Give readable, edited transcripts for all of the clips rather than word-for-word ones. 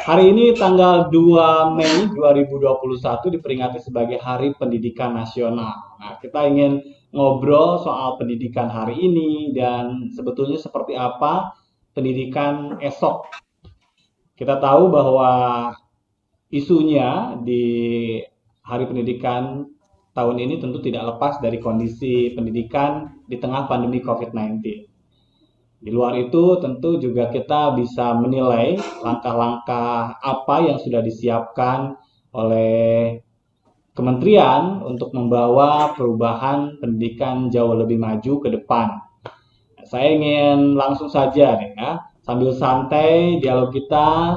Hari ini tanggal 2 Mei 2021 diperingati sebagai Hari Pendidikan Nasional. Nah, kita ingin ngobrol soal pendidikan hari ini dan sebetulnya seperti apa pendidikan esok. Kita tahu bahwa isunya di Hari Pendidikan tahun ini tentu tidak lepas dari kondisi pendidikan di tengah pandemi COVID-19. Di luar itu tentu juga kita bisa menilai langkah-langkah apa yang sudah disiapkan oleh kementerian untuk membawa perubahan pendidikan jauh lebih maju ke depan. Saya ingin langsung saja nih ya, sambil santai dialog kita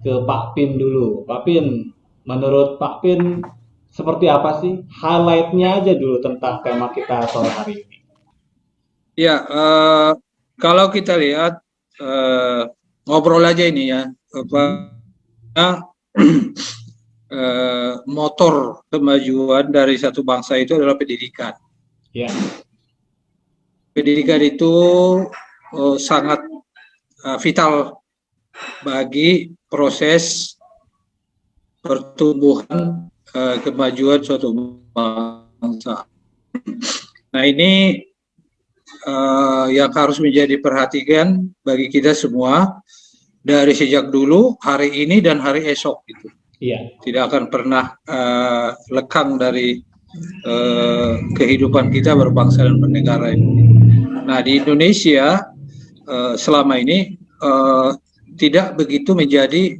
ke Pak Pin dulu. Pak Pin, menurut Pak Pin seperti apa sih highlight-nya aja dulu tentang tema kita sore hari ini? Ya, kalau kita lihat ngobrol aja ini ya, apa Hmm, motor kemajuan dari satu bangsa itu adalah pendidikan. ya, Pendidikan itu sangat vital bagi proses pertumbuhan kemajuan suatu bangsa. Nah ini yang harus menjadi perhatian bagi kita semua dari sejak dulu, hari ini dan hari esok gitu. iya, Tidak akan pernah lekang dari kehidupan kita berbangsa dan bernegara ini. Nah di Indonesia selama ini tidak begitu menjadi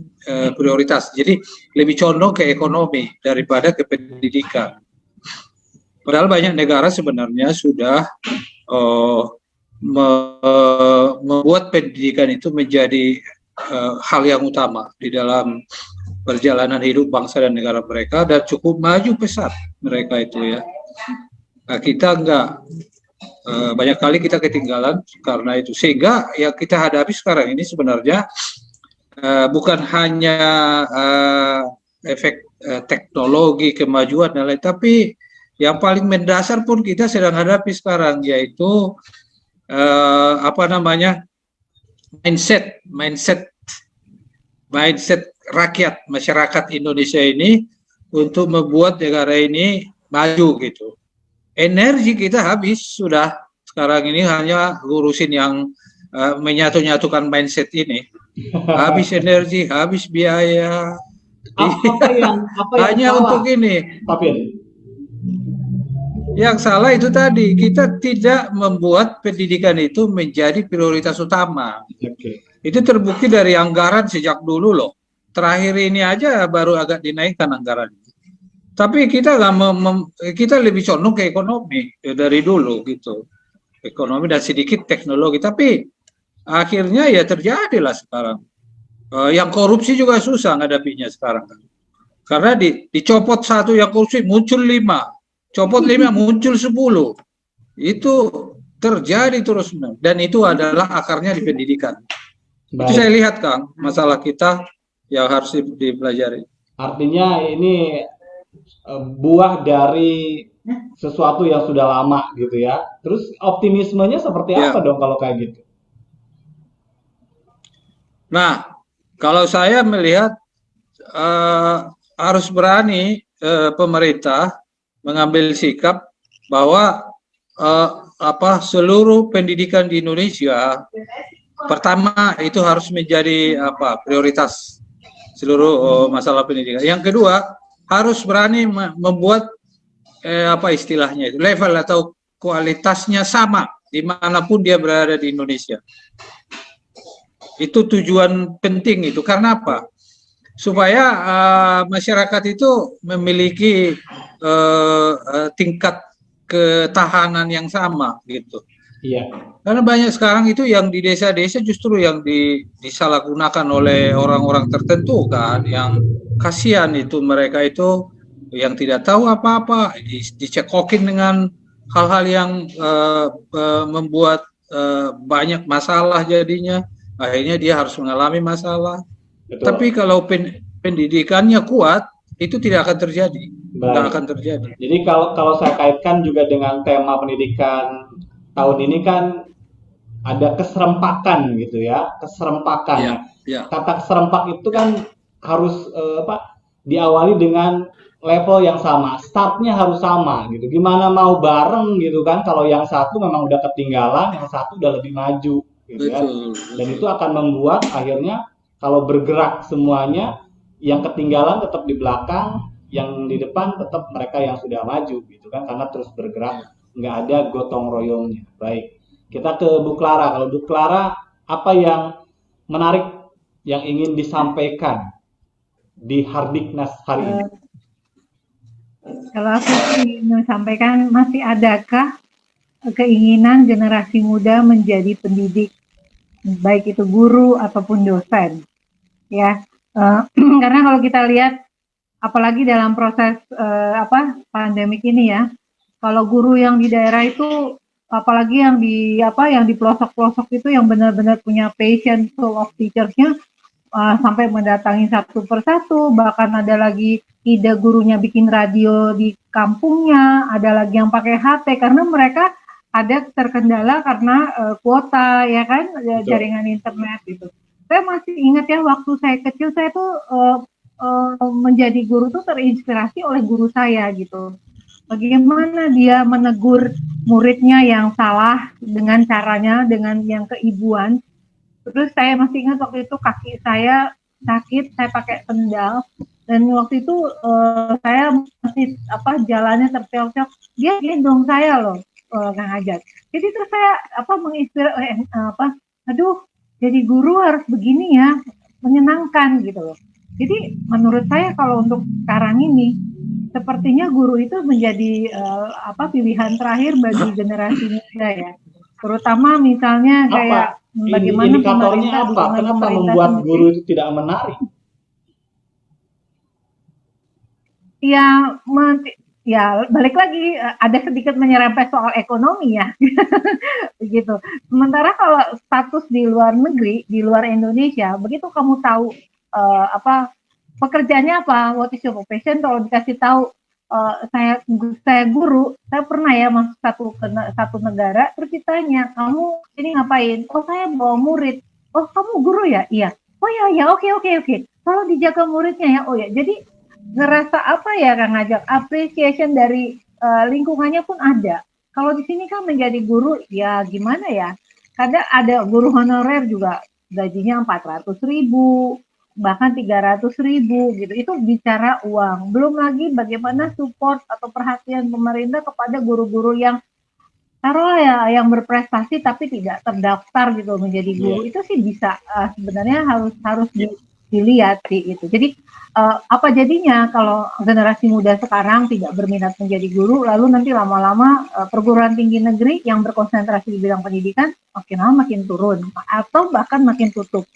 prioritas. Jadi lebih condong ke ekonomi daripada ke pendidikan. Padahal banyak negara sebenarnya sudah membuat pendidikan itu menjadi hal yang utama di dalam perjalanan hidup bangsa dan negara mereka dan cukup maju pesat mereka itu ya. Nah, kita enggak, banyak kali kita ketinggalan karena itu, sehingga yang kita hadapi sekarang ini sebenarnya bukan hanya efek teknologi kemajuan dan lain, tapi yang paling mendasar pun kita sedang hadapi sekarang, yaitu apa namanya, mindset rakyat masyarakat Indonesia ini untuk membuat negara ini maju gitu. Energi kita habis sudah sekarang ini hanya ngurusin yang menyatu-nyatukan mindset ini. Habis energi, habis biaya. apa yang Hanya salah, untuk ini. Pak Pin? Yang salah itu tadi, kita tidak membuat pendidikan itu menjadi prioritas utama. Oke. Itu terbukti dari anggaran sejak dulu loh. Terakhir ini aja baru agak dinaikkan anggaran. Tapi kita nggak kita lebih condong ke ekonomi ya, dari dulu gitu. Ekonomi dan sedikit teknologi. Tapi akhirnya ya terjadilah sekarang. Yang korupsi juga susah ngadapinya sekarang. Karena dicopot satu yang korupsi muncul 5, copot 5 muncul 10. Itu terjadi terus dan itu adalah akarnya di pendidikan. Itu saya Baik. lihat Kang, masalah kita yang harus dipelajari. Artinya ini buah dari sesuatu yang sudah lama gitu ya. Terus optimismenya seperti apa Ya. dong kalau kayak gitu? Nah, kalau saya melihat eh, harus berani pemerintah mengambil sikap bahwa eh, seluruh pendidikan di Indonesia pertama itu harus menjadi prioritas seluruh masalah pendidikan. Yang kedua harus berani membuat istilahnya itu level atau kualitasnya sama dimanapun dia berada di Indonesia. Itu tujuan penting itu. Karena apa? Supaya masyarakat itu memiliki tingkat ketahanan yang sama gitu. Iya. Karena banyak sekarang itu yang di desa-desa justru yang disalahgunakan oleh orang-orang tertentu kan, yang kasihan itu mereka itu yang tidak tahu apa-apa, dicekokin dengan hal-hal yang membuat banyak masalah jadinya, akhirnya dia harus mengalami masalah. Tapi Betul. kalau pendidikannya kuat, itu tidak akan terjadi, nggak Baik. akan terjadi. Jadi kalau kalau saya kaitkan juga dengan tema pendidikan tahun ini kan ada keserempakan gitu ya, keserempakan. Nah, Ya, ya, kata keserempak itu kan harus diawali dengan level yang sama, startnya harus sama gitu. Gimana mau bareng gitu kan? Kalau yang satu memang udah ketinggalan, yang satu udah lebih maju gitu kan. Betul, Dan betul. itu akan membuat akhirnya kalau bergerak semuanya, yang ketinggalan tetap di belakang, yang di depan tetap mereka yang sudah maju gitu kan, karena terus bergerak, nggak ada gotong royongnya. Baik, kita ke Bu Clara. Kalau Bu Clara, apa yang menarik yang ingin disampaikan di Hardiknas hari ini? Eh, Kalau aku ingin sampaikan, masih adakah keinginan generasi muda menjadi pendidik, baik itu guru ataupun dosen, ya? Karena kalau kita lihat, apalagi dalam proses pandemik ini ya, kalau guru yang di daerah itu, apalagi yang di pelosok-pelosok itu yang benar-benar punya passion full of teachers-nya, sampai mendatangi satu persatu, bahkan ada lagi ide gurunya bikin radio di kampungnya, ada lagi yang pakai HP karena mereka ada terkendala karena kuota ya kan, jaringan internet gitu. Saya masih ingat ya waktu saya kecil, saya tuh menjadi guru tuh terinspirasi oleh guru saya gitu. Bagaimana dia menegur muridnya yang salah dengan caranya, dengan yang keibuan. Terus saya masih ingat waktu itu kaki saya sakit, saya pakai sendal, dan waktu itu saya masih jalannya terpeok-peok, dia gendong saya loh, Kang Ajat. Jadi terus saya menginspirasi, aduh, jadi guru harus begini ya, menyenangkan gitu loh. Jadi menurut saya kalau untuk sekarang ini, sepertinya guru itu menjadi pilihan terakhir bagi generasi muda ya. Terutama misalnya kayak Apa bagaimana indikatornya pemerintah, apa? dukungan Kenapa pemerintah membuat sendiri. guru itu tidak menarik? Ya, ya balik lagi ada sedikit menyerempet soal ekonomi ya, begitu. Sementara kalau status di luar negeri, di luar Indonesia, begitu kamu tahu pekerjaannya apa, what is your profession, kalau dikasih tahu saya guru, saya pernah ya masuk satu negara, terus ditanya, kamu ini ngapain? Oh saya bawa murid. Oh kamu guru ya? Iya. Oh ya oke. Kalau dijaga muridnya ya, oh ya. Jadi ngerasa apa ya Kang Ajak, appreciation dari lingkungannya pun ada. Kalau di sini kan menjadi guru ya gimana ya? Kadang ada guru honorer juga gajinya 400.000, bahkan 300.000 gitu. Itu bicara uang. Belum lagi bagaimana support atau perhatian pemerintah kepada guru-guru yang taruh ya yang berprestasi tapi tidak terdaftar gitu menjadi guru. Itu sih bisa sebenarnya harus dilihat sih itu. Jadi apa jadinya kalau generasi muda sekarang tidak berminat menjadi guru, lalu nanti lama-lama perguruan tinggi negeri yang berkonsentrasi di bidang pendidikan makin lama makin turun atau bahkan makin tutup.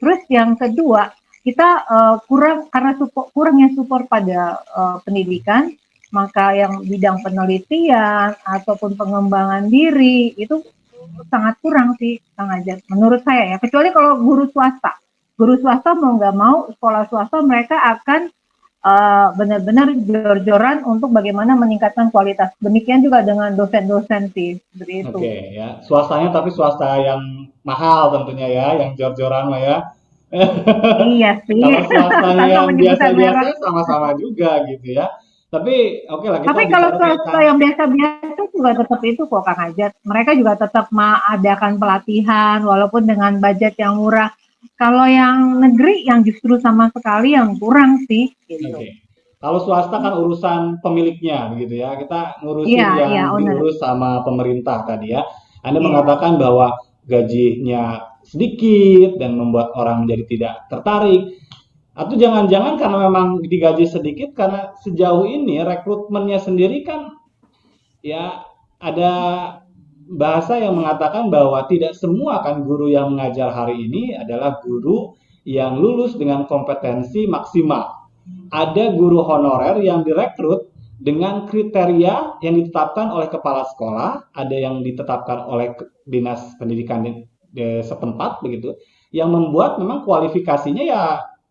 Terus yang kedua, kita kurangnya support pada pendidikan, maka yang bidang penelitian ataupun pengembangan diri itu sangat kurang sih, Kang Ajat. Menurut saya ya, kecuali kalau guru swasta. Guru swasta mau nggak mau, sekolah swasta mereka akan benar-benar jor-joran untuk bagaimana meningkatkan kualitas. Demikian juga dengan dosen-dosen sih, seperti itu. Oke, ya. Swastanya tapi swasta yang mahal tentunya ya, yang jor-joran lah ya. Iya sih, Kalau swastanya tanpa yang menyebutkan merek. biasa-biasa sama-sama juga gitu ya. Tapi oke lah, kita Tapi kalau bicara swasta kaitan. yang biasa-biasa juga tetap itu kok Kang Ajat. Mereka juga tetap mengadakan pelatihan walaupun dengan budget yang murah. Kalau yang negeri yang justru sama sekali yang kurang sih gitu. Oke. Kalau swasta kan urusan pemiliknya begitu ya. Kita ngurusin Iya, yang owner. diurus sama pemerintah tadi ya. Anda Iya. mengatakan bahwa gajinya sedikit dan membuat orang menjadi tidak tertarik. Atau jangan-jangan karena memang digaji sedikit karena sejauh ini rekrutmennya sendiri kan ya ada bahasa yang mengatakan bahwa tidak semua kan guru yang mengajar hari ini adalah guru yang lulus dengan kompetensi maksimal. Ada guru honorer yang direkrut dengan kriteria yang ditetapkan oleh kepala sekolah, ada yang ditetapkan oleh dinas pendidikan di setempat begitu, yang membuat memang kualifikasinya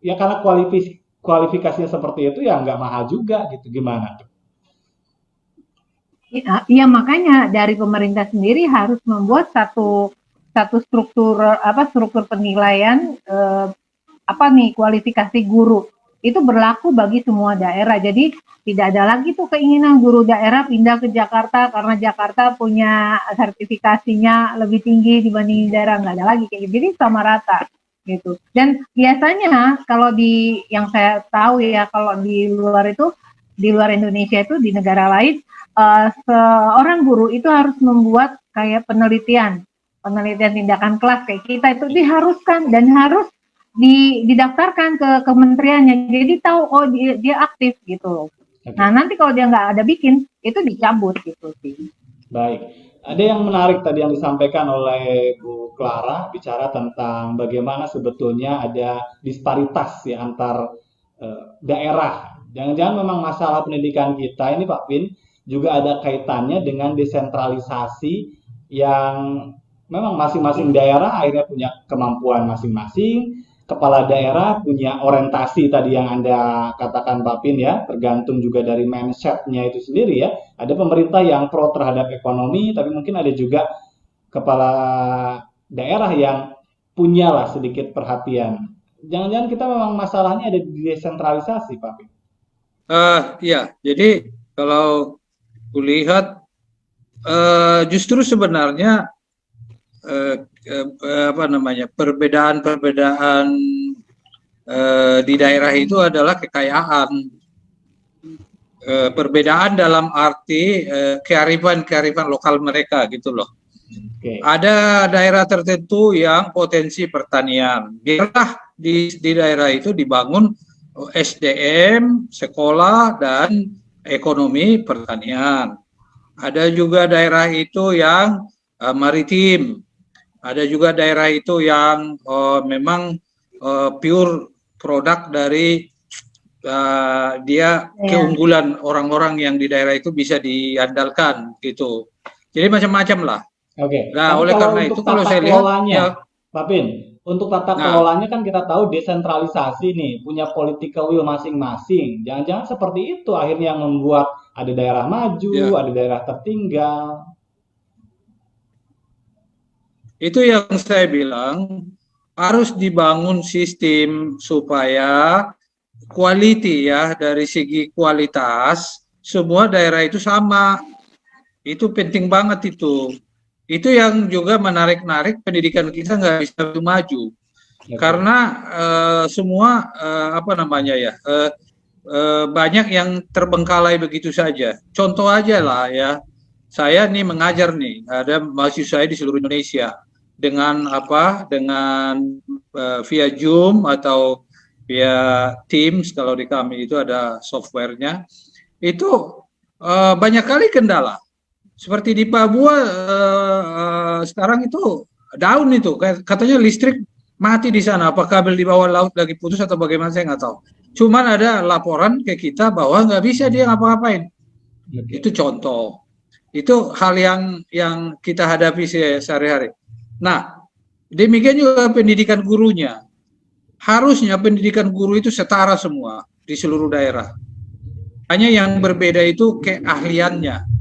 ya karena kualifikasinya seperti itu ya nggak mahal juga gitu. Gimana tuh? Iya makanya dari pemerintah sendiri harus membuat satu struktur penilaian apa nih kualifikasi guru itu berlaku bagi semua daerah. Jadi tidak ada lagi tuh keinginan guru daerah pindah ke Jakarta karena Jakarta punya sertifikasinya lebih tinggi dibanding daerah, nggak ada lagi kayak gitu. Jadi sama rata gitu. Dan biasanya kalau di yang saya tahu ya, kalau di luar itu, di luar Indonesia itu, di negara lain, seorang guru itu harus membuat kayak penelitian tindakan kelas kayak kita itu diharuskan dan harus didaftarkan ke kementeriannya, jadi tahu oh dia aktif gitu. Nah nanti kalau dia nggak ada bikin itu dicabut gitu sih. Baik, ada yang menarik tadi yang disampaikan oleh Bu Clara bicara tentang bagaimana sebetulnya ada disparitas ya antar daerah. Jangan-jangan memang masalah pendidikan kita ini Pak Pin juga ada kaitannya dengan desentralisasi yang memang masing-masing daerah akhirnya punya kemampuan masing-masing. Kepala daerah punya orientasi tadi yang Anda katakan Pak Pin ya, tergantung juga dari mindset-nya itu sendiri ya. Ada pemerintah yang pro terhadap ekonomi, tapi mungkin ada juga kepala daerah yang punyalah sedikit perhatian. Jangan-jangan kita memang masalahnya ada di desentralisasi Pak Pin. Ya, jadi kalau kulihat justru sebenarnya perbedaan-perbedaan di daerah itu adalah kekayaan. Perbedaan dalam arti kearifan lokal mereka gitu loh. Okay. Ada daerah tertentu yang potensi pertanian. Biarlah di daerah itu dibangun SDM, sekolah, dan ekonomi pertanian. Ada juga daerah itu yang maritim. Ada juga daerah itu yang memang pure produk dari dia keunggulan orang-orang yang di daerah itu bisa diandalkan gitu. Jadi macam-macam lah. Oke. Nah, oleh karena itu kalau saya lihat ya, Pak Pin, untuk tata kelolanya kan kita tahu desentralisasi nih, punya political will masing-masing. Jangan-jangan seperti itu akhirnya yang membuat ada daerah maju, ada daerah tertinggal. Itu yang saya bilang, harus dibangun sistem supaya quality ya, dari segi kualitas semua daerah itu sama. Itu penting banget itu. Itu yang juga menarik-narik pendidikan kita nggak bisa maju. Karena semua banyak yang terbengkalai begitu saja. Contoh aja lah ya. Saya nih mengajar nih, ada mahasiswa saya di seluruh Indonesia dengan via Zoom atau via Teams, kalau di kami itu ada softwarenya. Itu banyak kali kendala. Seperti di Papua sekarang itu down itu, katanya listrik mati di sana. Apa kabel di bawah laut lagi putus atau bagaimana saya nggak tahu. Cuman ada laporan ke kita bahwa nggak bisa dia ngapa-ngapain. Itu contoh. Itu hal yang kita hadapi sehari-hari. Nah, demikian juga pendidikan gurunya. Harusnya pendidikan guru itu setara semua di seluruh daerah. Hanya yang berbeda itu keahliannya.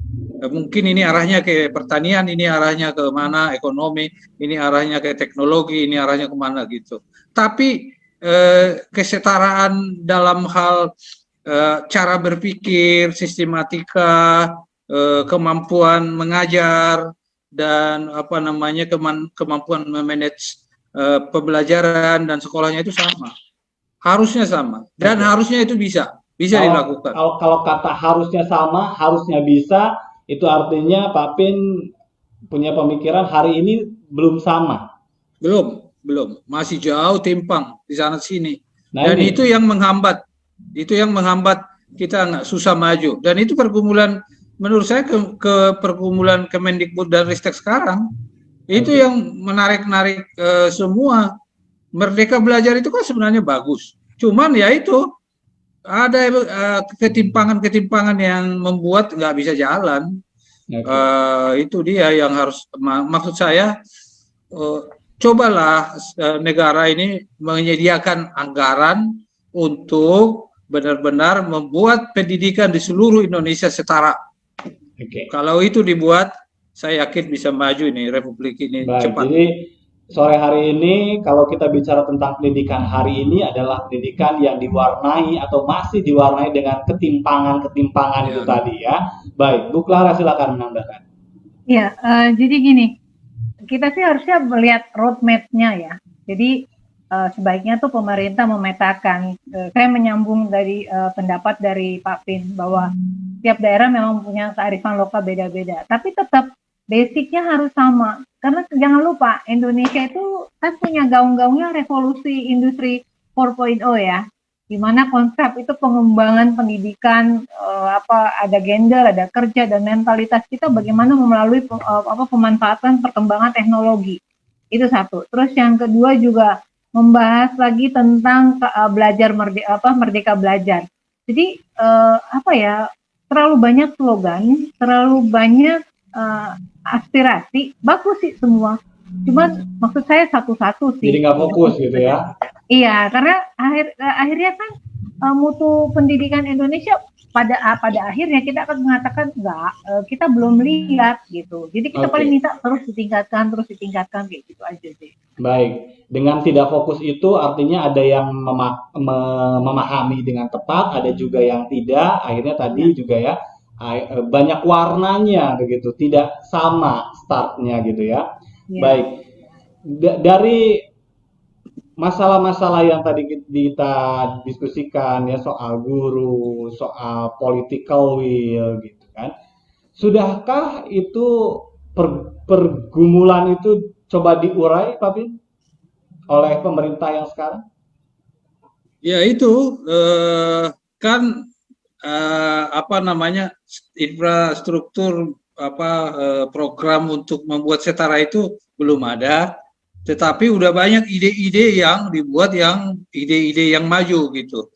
Mungkin ini arahnya ke pertanian, ini arahnya ke mana ekonomi, ini arahnya ke teknologi, ini arahnya ke mana gitu. Tapi kesetaraan dalam hal cara berpikir, sistematika, kemampuan mengajar, dan kemampuan memanage pembelajaran dan sekolahnya itu sama. Harusnya sama. Dan harusnya itu bisa dilakukan. Kalau kata harusnya sama, harusnya bisa, itu artinya Pak Pin punya pemikiran hari ini belum sama. Belum. Masih jauh timpang di sana sini. Dan itu yang menghambat. Itu yang menghambat kita nggak susah maju. Dan itu pergumulan, menurut saya ke pergumulan Kemendikbud dan Ristek sekarang. Itu yang menarik-narik semua. Merdeka belajar itu kan sebenarnya bagus. Cuman ya itu ada ketimpangan-ketimpangan yang membuat nggak bisa jalan. Itu dia yang harus, maksud saya, cobalah negara ini menyediakan anggaran untuk benar-benar membuat pendidikan di seluruh Indonesia setara. Kalau itu dibuat, saya yakin bisa maju ini Republik ini cepat. Jadi sore hari ini kalau kita bicara tentang pendidikan hari ini adalah pendidikan yang diwarnai atau masih diwarnai dengan ketimpangan-ketimpangan itu Ya. tadi ya. Baik, Bu Clara silakan menambahkan. Ya, jadi gini, kita sih harusnya melihat roadmap-nya ya. Jadi sebaiknya tuh pemerintah memetakan, saya menyambung dari pendapat dari Pak Pin bahwa tiap daerah memang punya kearifan lokal beda-beda, tapi tetap basicnya harus sama. Karena jangan lupa Indonesia itu kan punya gaung-gaungnya revolusi industri 4.0 ya, di mana konsep itu pengembangan pendidikan, ada gender, ada kerja dan mentalitas kita bagaimana melalui pemanfaatan perkembangan teknologi. Itu satu. Terus yang kedua juga membahas lagi tentang belajar merdeka belajar. Jadi terlalu banyak slogan, terlalu banyak aspirasi, bagus sih semua. Cuman maksud saya satu-satu sih. Jadi nggak fokus gitu ya. Iya, karena akhirnya kan mutu pendidikan Indonesia pada akhirnya kita akan mengatakan enggak, kita belum lihat gitu. Jadi kita paling minta terus ditingkatkan kayak gitu aja sih. Baik, dengan tidak fokus itu artinya ada yang memahami dengan tepat, ada juga yang tidak. Akhirnya tadi juga ya banyak warnanya begitu, tidak sama startnya gitu ya. Baik, dari masalah-masalah yang tadi kita diskusikan ya soal guru, soal political will gitu kan. Sudahkah itu pergumulan itu coba diurai Pak Bin oleh pemerintah yang sekarang? Ya itu kan infrastruktur program untuk membuat setara itu belum ada. Tetapi udah banyak ide-ide yang dibuat, yang ide-ide yang maju gitu.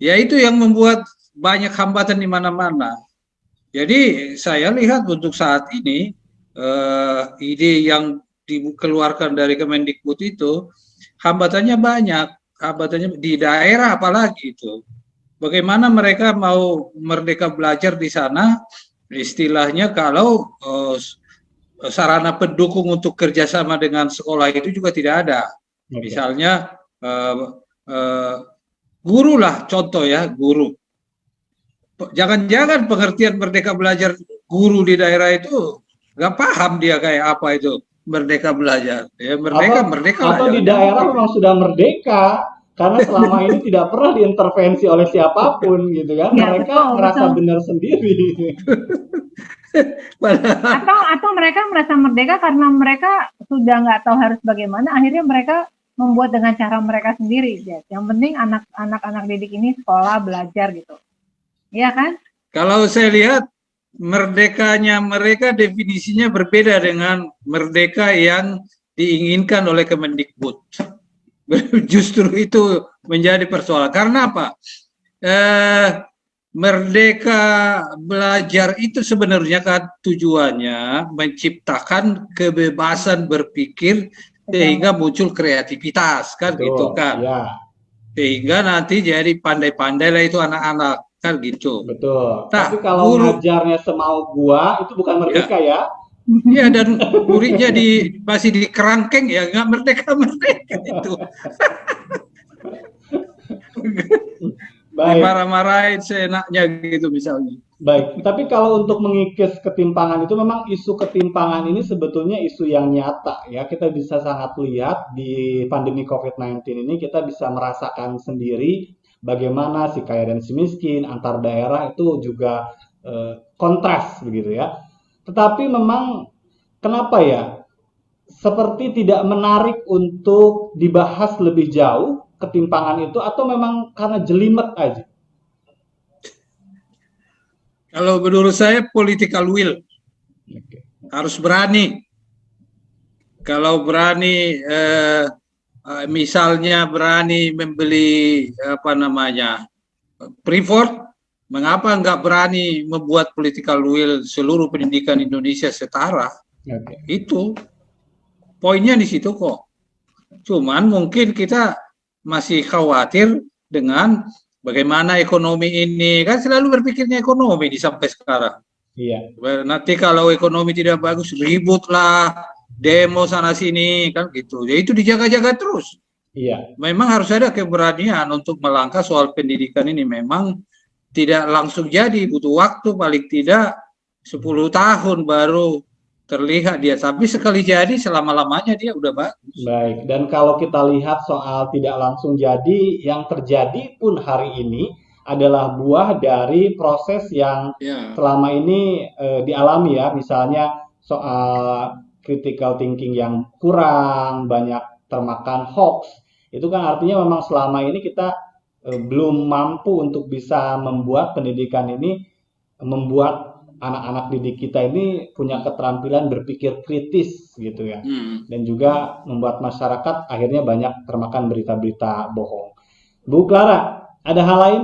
Ya itu yang membuat banyak hambatan di mana-mana. Jadi saya lihat untuk saat ini ide yang dikeluarkan dari Kemendikbud itu hambatannya banyak, hambatannya di daerah apalagi itu. Bagaimana mereka mau merdeka belajar di sana? Istilahnya kalau sarana pendukung untuk kerjasama dengan sekolah itu juga tidak ada. Misalnya guru lah contoh ya, guru. Jangan-jangan pengertian merdeka belajar guru di daerah itu nggak paham dia kayak apa itu merdeka belajar. Ya merdeka atau di daerah memang sudah merdeka karena selama ini tidak pernah diintervensi oleh siapapun gitu kan. Ya, mereka merasa benar sendiri. atau mereka merasa merdeka karena mereka sudah nggak tahu harus bagaimana, akhirnya mereka membuat dengan cara mereka sendiri. Yang penting anak-anak didik ini sekolah belajar gitu, ya kan? Kalau saya lihat merdekanya mereka definisinya berbeda dengan merdeka yang diinginkan oleh Kemendikbud. Justru itu menjadi persoalan. Karena apa? Merdeka belajar itu sebenarnya kan tujuannya menciptakan kebebasan berpikir sehingga muncul kreativitas kan. Betul, gitu kan ya. Sehingga nanti jadi pandai-pandai lah itu anak-anak kan gitu. Betul. Nah, tapi kalau ngajarnya semau gua itu bukan merdeka ya. Iya, dan muridnya masih di kerangkeng ya nggak merdeka itu. Marah-marahin seenaknya gitu misalnya. Baik, tapi kalau untuk mengikis ketimpangan itu memang isu ketimpangan ini sebetulnya isu yang nyata ya. Kita bisa sangat lihat di pandemi COVID-19 ini, kita bisa merasakan sendiri bagaimana si kaya dan si miskin antar daerah itu juga kontras begitu ya. Tetapi memang kenapa ya seperti tidak menarik untuk dibahas lebih jauh ketimpangan itu, atau memang karena jelimet aja? Kalau menurut saya political will. Harus berani. Kalau berani misalnya berani membeli Freeport, mengapa nggak berani membuat political will seluruh pendidikan Indonesia setara? Itu poinnya di situ kok. Cuman mungkin kita masih khawatir dengan bagaimana ekonomi ini, kan selalu berpikirnya ekonomi sampai sekarang. Iya. Nanti kalau ekonomi tidak bagus ribut lah, demo sana sini kan gitu. Ya itu dijaga-jaga terus. Iya, Memang harus ada keberanian untuk melangkah soal pendidikan ini. Memang tidak langsung jadi, butuh waktu paling tidak 10 tahun baru terlihat dia. Tapi sekali jadi selama-lamanya dia udah bagus. baik. Dan kalau kita lihat soal tidak langsung jadi, yang terjadi pun hari ini adalah buah dari proses yang Ya, selama ini dialami ya. Misalnya soal critical thinking yang kurang, banyak termakan hoax. Itu kan artinya memang selama ini kita belum mampu untuk bisa membuat pendidikan ini, membuat anak-anak didik kita ini punya keterampilan berpikir kritis gitu ya. Dan juga membuat masyarakat akhirnya banyak termakan berita-berita bohong. Bu Clara, ada hal lain?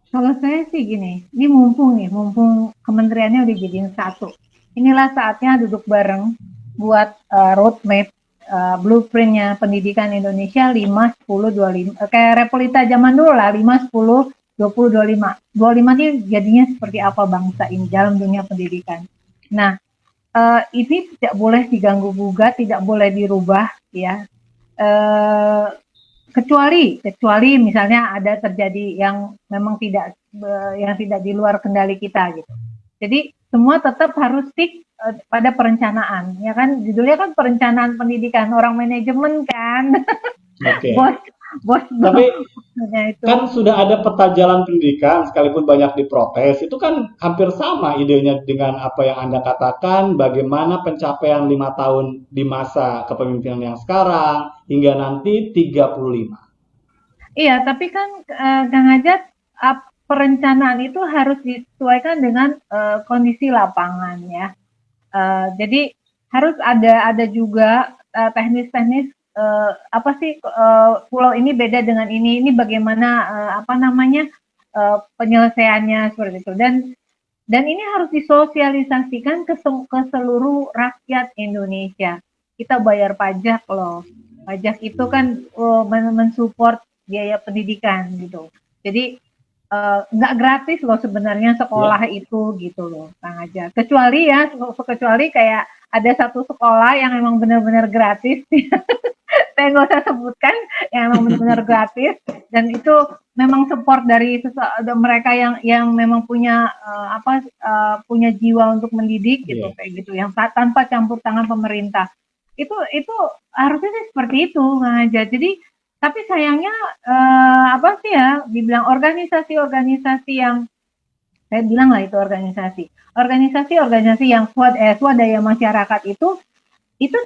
Kalau saya sih gini, ini mumpung kementeriannya udah jadiin satu. Inilah saatnya duduk bareng buat roadmap, blueprintnya pendidikan Indonesia 5, 10, 25. Kayak Repolita zaman dulu lah, 5, 10, 20, 25. 25 ini jadinya seperti apa bangsa ini dalam dunia pendidikan. Nah, ini tidak boleh diganggu gugat, tidak boleh dirubah ya. Kecuali misalnya ada terjadi yang memang tidak di luar kendali kita gitu. Jadi semua tetap harus stick pada perencanaan, ya kan? Judulnya kan perencanaan pendidikan, orang manajemen kan. Oke. bos Tapi itu. kan sudah ada peta jalan pendidikan, sekalipun banyak diprotes, itu kan hampir sama idenya dengan apa yang Anda katakan, bagaimana pencapaian 5 tahun di masa kepemimpinan yang sekarang, hingga nanti 35. Iya, tapi kan Kang Ajat, perencanaan itu harus disesuaikan dengan kondisi lapangan ya. Jadi harus ada juga teknis-teknis apa sih pulau ini beda dengan ini bagaimana apa namanya penyelesaiannya seperti itu dan ini harus disosialisasikan ke seluruh rakyat Indonesia. Kita bayar pajak loh. Pajak itu kan mensupport biaya pendidikan gitu. Jadi nggak gratis loh sebenarnya sekolah itu gitu loh, Kang Ajat. Kecuali kayak ada satu sekolah yang emang benar-benar gratis. Saya nggak usah sebutkan yang memang benar-benar gratis dan itu memang support dari mereka yang memang punya punya jiwa untuk mendidik gitu kayak gitu yang tanpa campur tangan pemerintah itu harusnya sih seperti itu aja. Jadi tapi sayangnya apa sih ya dibilang organisasi-organisasi yang saya bilang lah itu organisasi yang swadaya masyarakat itu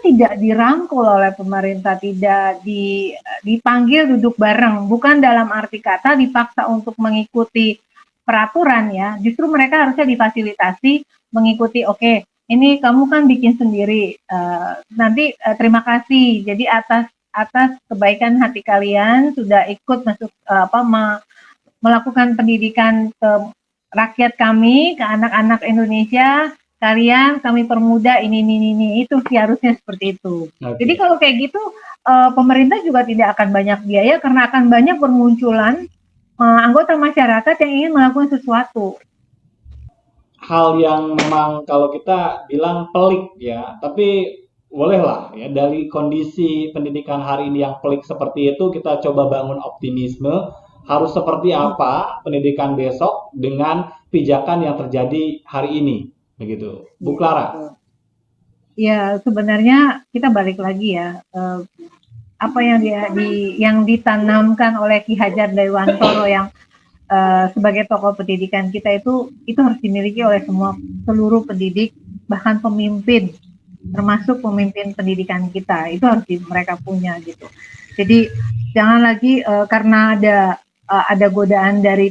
tidak dirangkul oleh pemerintah, tidak dipanggil duduk bareng, bukan dalam arti kata dipaksa untuk mengikuti peraturan ya, justru mereka harusnya difasilitasi mengikuti, oke, ini kamu kan bikin sendiri, nanti terima kasih, jadi atas kebaikan hati kalian sudah ikut masuk melakukan pendidikan ke rakyat kami, ke anak-anak Indonesia, kami permudah ini itu sih harusnya seperti itu. Okay. Jadi kalau kayak gitu pemerintah juga tidak akan banyak biaya karena akan banyak bermunculan anggota masyarakat yang ingin melakukan sesuatu. Hal yang memang kalau kita bilang pelik ya, tapi bolehlah ya dari kondisi pendidikan hari ini yang pelik seperti itu kita coba bangun optimisme harus seperti apa pendidikan besok dengan pijakan yang terjadi hari ini. Begitu, Bu Clara. Ya sebenarnya kita balik lagi ya apa yang ditanamkan oleh Ki Hajar Dewantoro yang sebagai tokoh pendidikan kita itu harus dimiliki oleh seluruh pendidik bahkan pemimpin termasuk pemimpin pendidikan kita itu harus mereka punya gitu. Jadi jangan lagi karena ada godaan dari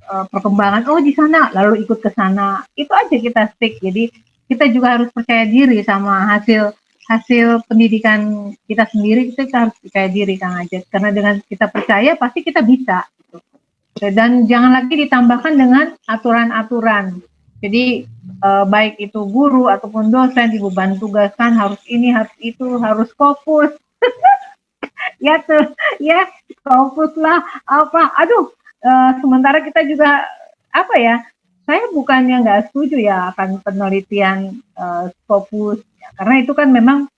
perkembangan di sana lalu ikut ke sana itu aja kita stick. Jadi kita juga harus percaya diri sama hasil pendidikan kita sendiri. Kita harus percaya diri Kang Ajat karena dengan kita percaya pasti kita bisa gitu. Dan jangan lagi ditambahkan dengan aturan-aturan. Jadi baik itu guru ataupun dosen dibeban tugaskan harus ini harus itu harus fokus. ya fokus lah sementara kita juga saya bukannya nggak setuju ya akan penelitian Scopus, ya, karena itu kan memang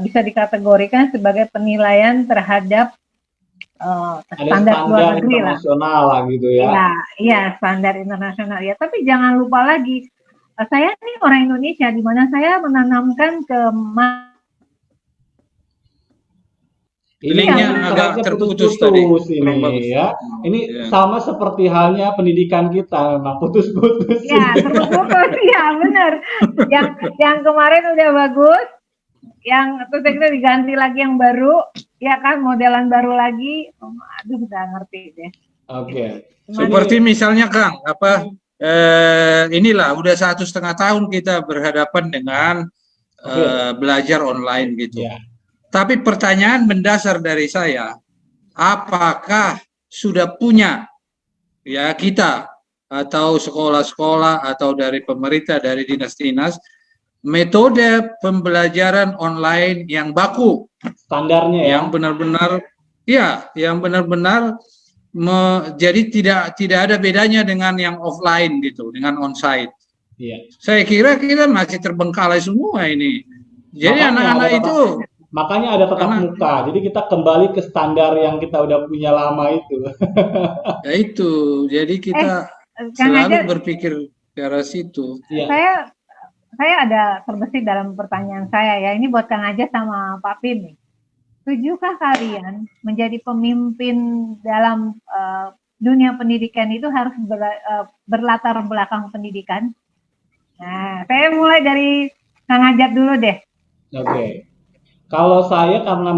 bisa dikategorikan sebagai penilaian terhadap Ada standar luar standar negeri lah. internasional lah gitu ya. Iya, iya standar internasional ya. Tapi jangan lupa lagi, saya ini orang Indonesia di mana saya menanamkan Ini Linknya agak internetnya terputus tadi, putus-putus kurang ini bagus. ya. Ini Ya. sama seperti halnya pendidikan kita, memang putus-putus. Ya, terputus, ya benar. Yang kemarin udah bagus, yang terus kita diganti lagi yang baru, ya kan modelan baru lagi. Aduh, nggak ngerti deh. Oke. Seperti misalnya Kang, inilah udah 1,5 tahun kita berhadapan dengan belajar online gitu. Ya. Tapi pertanyaan mendasar dari saya, apakah sudah punya ya kita atau sekolah-sekolah atau dari pemerintah, dari dinas-dinas metode pembelajaran online yang baku, standarnya ya, yang benar-benar yang benar-benar jadi tidak ada bedanya dengan yang offline gitu, dengan onsite. Iya. Saya kira kita masih terbengkalai semua ini. Jadi anak-anak itu makanya ada tatap muka. Jadi kita kembali ke standar yang kita udah punya lama itu. Ya itu. Jadi kita selalu berpikir ke arah situ. Ya. Saya ada terbesit dalam pertanyaan saya ya. Ini buat Kang Aja sama Pak Pin nih. Setujukah kalian menjadi pemimpin dalam dunia pendidikan itu harus berlatar belakang pendidikan? Nah, saya mulai dari Kang Ajat dulu deh. Oke. Kalau saya karena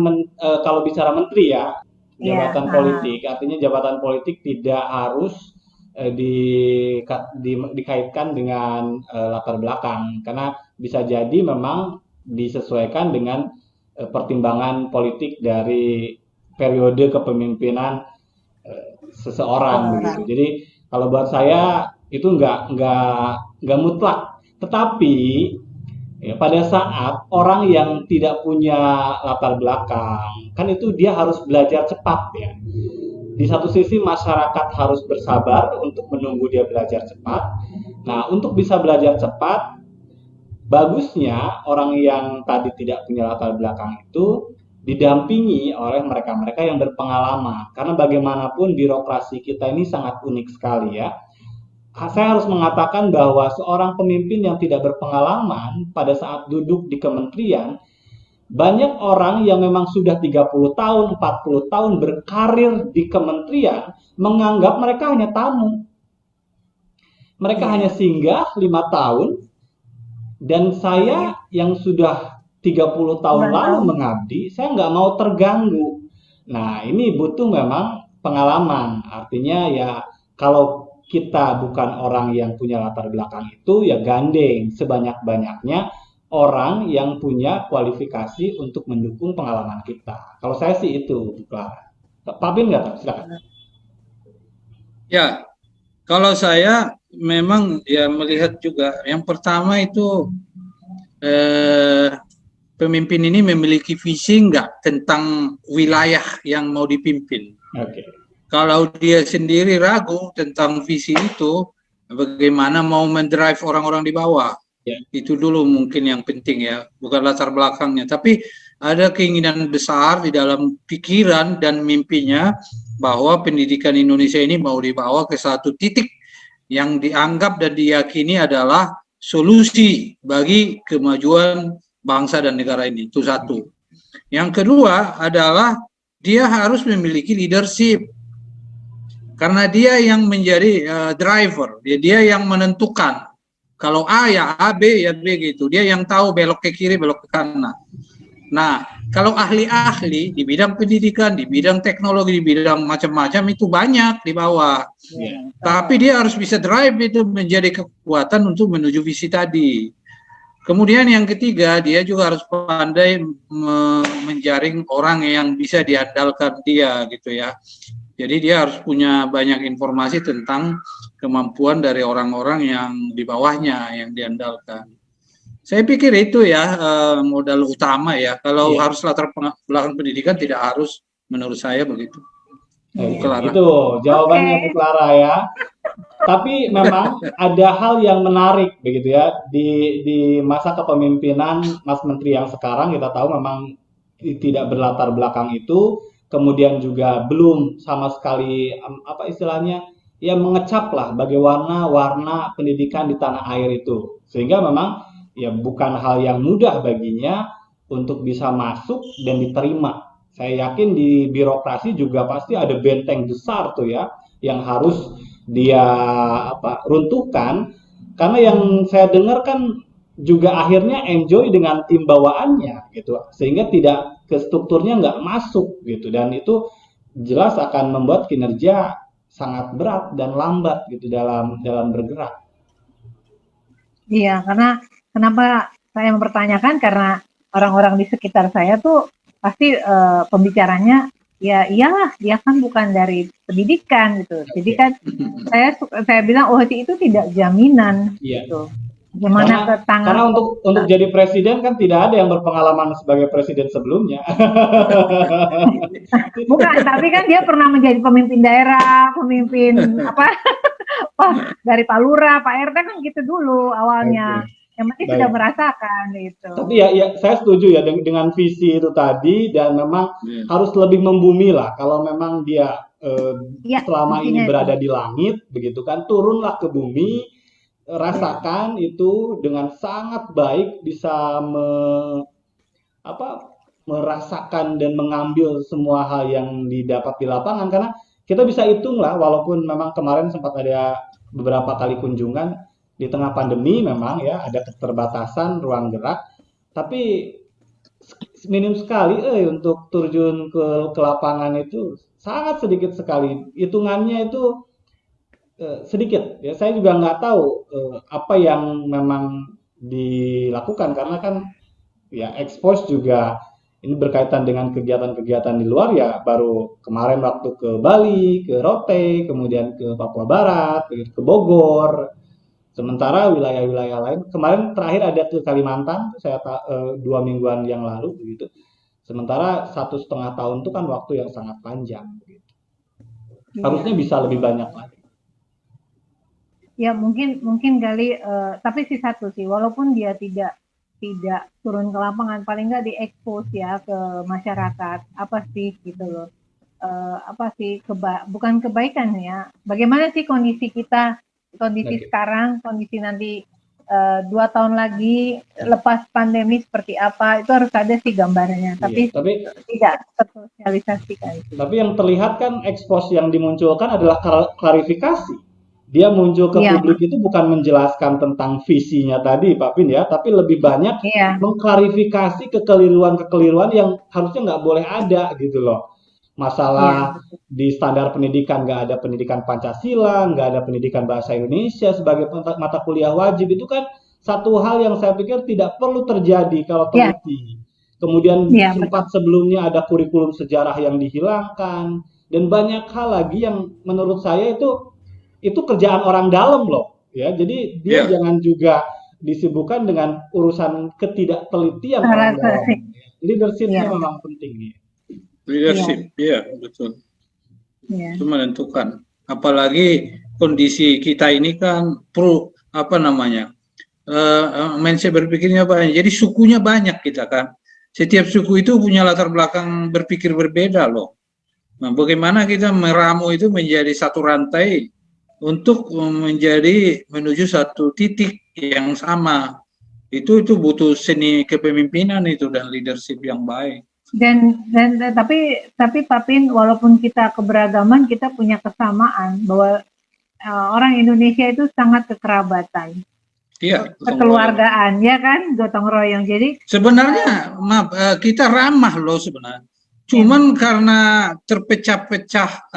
kalau bicara menteri ya, jabatan politik, artinya jabatan politik tidak harus dikaitkan dengan latar belakang, karena bisa jadi memang disesuaikan dengan pertimbangan politik dari periode kepemimpinan seseorang begitu. Jadi kalau buat saya itu nggak mutlak, tetapi ya, pada saat orang yang tidak punya latar belakang, kan itu dia harus belajar cepat ya. Di satu sisi masyarakat harus bersabar untuk menunggu dia belajar cepat. Nah, untuk bisa belajar cepat, bagusnya orang yang tadi tidak punya latar belakang itu didampingi oleh mereka-mereka yang berpengalaman. Karena bagaimanapun birokrasi kita ini sangat unik sekali ya. Saya harus mengatakan bahwa seorang pemimpin yang tidak berpengalaman pada saat duduk di kementerian, banyak orang yang memang sudah 30 tahun, 40 tahun berkarir di kementerian menganggap mereka hanya tamu. Mereka hanya singgah 5 tahun, dan saya yang sudah 30 tahun lalu mengabdi, saya nggak mau terganggu. Nah, ini butuh memang pengalaman. Artinya ya kalau kita bukan orang yang punya latar belakang itu, ya gandeng sebanyak-banyaknya orang yang punya kualifikasi untuk mendukung pengalaman kita. Kalau saya sih itu, Bu Clara. Pak Bin nggak tahu, silakan. Ya, kalau saya memang ya melihat juga, yang pertama itu pemimpin ini memiliki visi nggak tentang wilayah yang mau dipimpin. Oke. Kalau dia sendiri ragu tentang visi itu, bagaimana mau mendrive orang-orang di bawah? Ya. Itu dulu mungkin yang penting ya, bukan latar belakangnya. Tapi ada keinginan besar di dalam pikiran dan mimpinya bahwa pendidikan Indonesia ini mau dibawa ke satu titik yang dianggap dan diyakini adalah solusi bagi kemajuan bangsa dan negara ini. Itu satu. Yang kedua adalah dia harus memiliki leadership. Karena dia yang menjadi driver, dia yang menentukan. Kalau A ya A, B ya B gitu. Dia yang tahu belok ke kiri, belok ke kanan. Nah, kalau ahli-ahli di bidang pendidikan, di bidang teknologi, di bidang macam-macam itu banyak di bawah. Tapi dia harus bisa drive itu menjadi kekuatan untuk menuju visi tadi. Kemudian yang ketiga, dia juga harus pandai menjaring orang yang bisa diandalkan dia gitu ya. Jadi dia harus punya banyak informasi tentang kemampuan dari orang-orang yang di bawahnya yang diandalkan. Saya pikir itu ya modal utama ya. Kalau harus latar belakang pendidikan tidak harus, menurut saya begitu. Itu jawabannya Bu Clara ya. Tapi memang ada hal yang menarik begitu ya di masa kepemimpinan Mas Menteri yang sekarang kita tahu memang tidak berlatar belakang itu, kemudian juga belum sama sekali apa istilahnya ya mengecap lah bagaimana warna pendidikan di tanah air itu, sehingga memang ya bukan hal yang mudah baginya untuk bisa masuk dan diterima. Saya yakin di birokrasi juga pasti ada benteng besar tuh ya yang harus dia runtuhkan, karena yang saya dengar kan juga akhirnya enjoy dengan tim bawaannya gitu, sehingga tidak ke strukturnya nggak masuk gitu, dan itu jelas akan membuat kinerja sangat berat dan lambat gitu dalam dalam bergerak. Iya, karena kenapa saya mempertanyakan, karena orang-orang di sekitar saya tuh pasti pembicaranya ya iyalah dia kan bukan dari pendidikan gitu. Jadi kan saya bilang oh itu tidak jaminan gitu. Gimana ke Karena tangan untuk jadi presiden kan tidak ada yang berpengalaman sebagai presiden sebelumnya. bukan, tapi kan dia pernah menjadi pemimpin daerah, pemimpin apa dari Pak Lurah, Pak RT kan gitu dulu awalnya. Oke. Yang penting sudah Baik. merasakan gitu. Tapi ya saya setuju ya dengan visi itu tadi, dan memang harus lebih membumi lah. Kalau memang dia Iya, selama ini intinya itu. berada di langit, begitu kan, turunlah ke bumi, rasakan itu dengan sangat baik, bisa merasakan dan mengambil semua hal yang didapat di lapangan, karena kita bisa hitung lah, walaupun memang kemarin sempat ada beberapa kali kunjungan di tengah pandemi, memang ya ada keterbatasan ruang gerak, tapi minim sekali untuk terjun ke lapangan itu sangat sedikit sekali, hitungannya itu sedikit ya. Saya juga nggak tahu apa yang memang dilakukan, karena kan ya expose juga ini berkaitan dengan kegiatan-kegiatan di luar, ya baru kemarin waktu ke Bali, ke Rote, kemudian ke Papua Barat, ke Bogor. Sementara wilayah-wilayah lain kemarin terakhir ada ke Kalimantan, saya 2 mingguan yang lalu begitu. Sementara 1,5 tahun itu kan waktu yang sangat panjang begitu. Harusnya bisa lebih banyak lagi. Ya mungkin kali, tapi sih satu sih, walaupun dia tidak turun ke lapangan, paling nggak diekspos ya ke masyarakat, apa sih gitu loh, apa sih bukan kebaikan ya, bagaimana sih kondisi kita, kondisi Oke. sekarang, kondisi nanti 2 tahun lagi lepas pandemi seperti apa, itu harus ada sih gambarnya, tapi tidak tersosialisasikan. Tapi yang terlihat kan ekspos yang dimunculkan adalah klarifikasi. Dia muncul ke publik itu bukan menjelaskan tentang visinya tadi, Pak Pin ya, tapi lebih banyak mengklarifikasi kekeliruan-kekeliruan yang harusnya nggak boleh ada gitu loh. Masalah di standar pendidikan nggak ada pendidikan Pancasila, nggak ada pendidikan bahasa Indonesia sebagai mata kuliah wajib, itu kan satu hal yang saya pikir tidak perlu terjadi kalau teliti. Kemudian sempat sebelumnya ada kurikulum sejarah yang dihilangkan, dan banyak hal lagi yang menurut saya itu kerjaan orang dalam loh ya, jadi dia jangan juga disibukkan dengan urusan ketidaktelitian orang dalam. Leadershipnya memang penting nih. Leadership, iya betul. Itu menentukan. Apalagi kondisi kita ini kan mindset berpikirnya banyak. Jadi sukunya banyak kita kan. Setiap suku itu punya latar belakang berpikir berbeda loh. Nah, bagaimana kita meramu itu menjadi satu rantai untuk menuju satu titik yang sama. Itu butuh seni kepemimpinan itu dan leadership yang baik. Dan tapi Pak Pin, walaupun kita keberagaman, kita punya kesamaan bahwa orang Indonesia itu sangat kekerabatan. Iya, kekeluargaan, ya kan, gotong royong. Jadi sebenarnya kita ramah loh sebenarnya. Cuman karena terpecah-pecah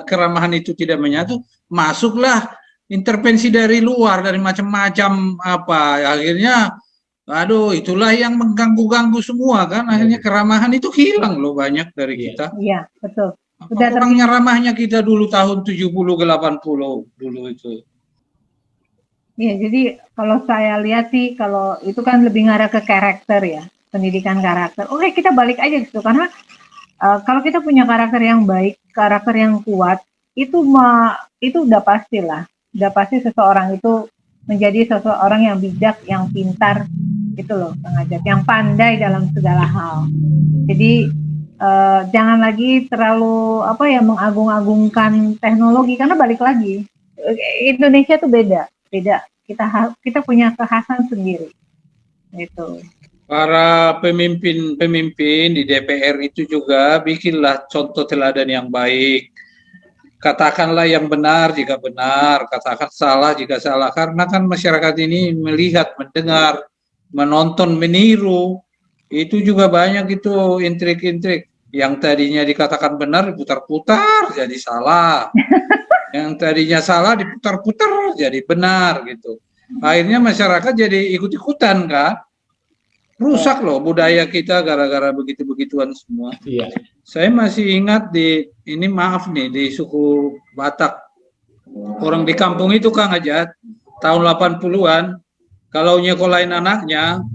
keramahan itu tidak menyatu, masuklah intervensi dari luar, dari macam-macam akhirnya itulah yang mengganggu-ganggu semua kan, akhirnya keramahan itu hilang loh banyak dari kita. Iya, betul. Kurangnya ramahnya kita dulu tahun 70-80 dulu itu. Iya, jadi kalau saya lihat sih, kalau itu kan lebih ngarah ke karakter ya, pendidikan karakter. Oke, kita balik aja gitu, karena kalau kita punya karakter yang baik, karakter yang kuat, itu udah pastilah udah pasti seseorang itu menjadi seseorang yang bijak, yang pintar, gitu loh Kang Ajat, yang pandai dalam segala hal. Jadi jangan lagi terlalu mengagung-agungkan teknologi, karena balik lagi Indonesia tuh beda. Kita punya kekhasan sendiri. Gitu. Para pemimpin di DPR itu juga bikinlah contoh teladan yang baik. Katakanlah yang benar jika benar, katakan salah jika salah. Karena kan masyarakat ini melihat, mendengar, menonton, meniru. Itu juga banyak itu intrik-intrik. Yang tadinya dikatakan benar diputar-putar jadi salah. Yang tadinya salah diputar-putar jadi benar gitu. Akhirnya masyarakat jadi ikut-ikutan kan. Rusak loh budaya kita gara-gara begitu-begituan semua. Iya. Saya masih ingat ini maaf nih, di suku Batak. Orang di kampung itu Kang Ajat, tahun 80-an, kalau nyekolahin anaknya,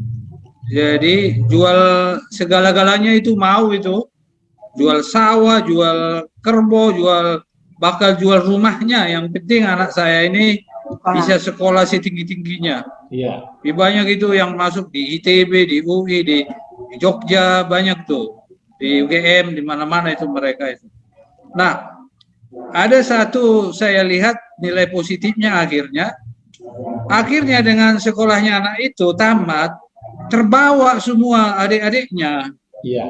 jadi jual segala-galanya itu mau itu. Jual sawah, jual kerbau, bakal jual rumahnya. Yang penting anak saya ini bisa sekolah setinggi-tingginya. Iya. Banyak itu yang masuk di ITB, di UI, di Jogja, banyak tuh. Di UGM, di mana-mana itu mereka itu. Nah, ada satu saya lihat nilai positifnya akhirnya dengan sekolahnya anak itu tamat, terbawa semua adik-adiknya. Iya.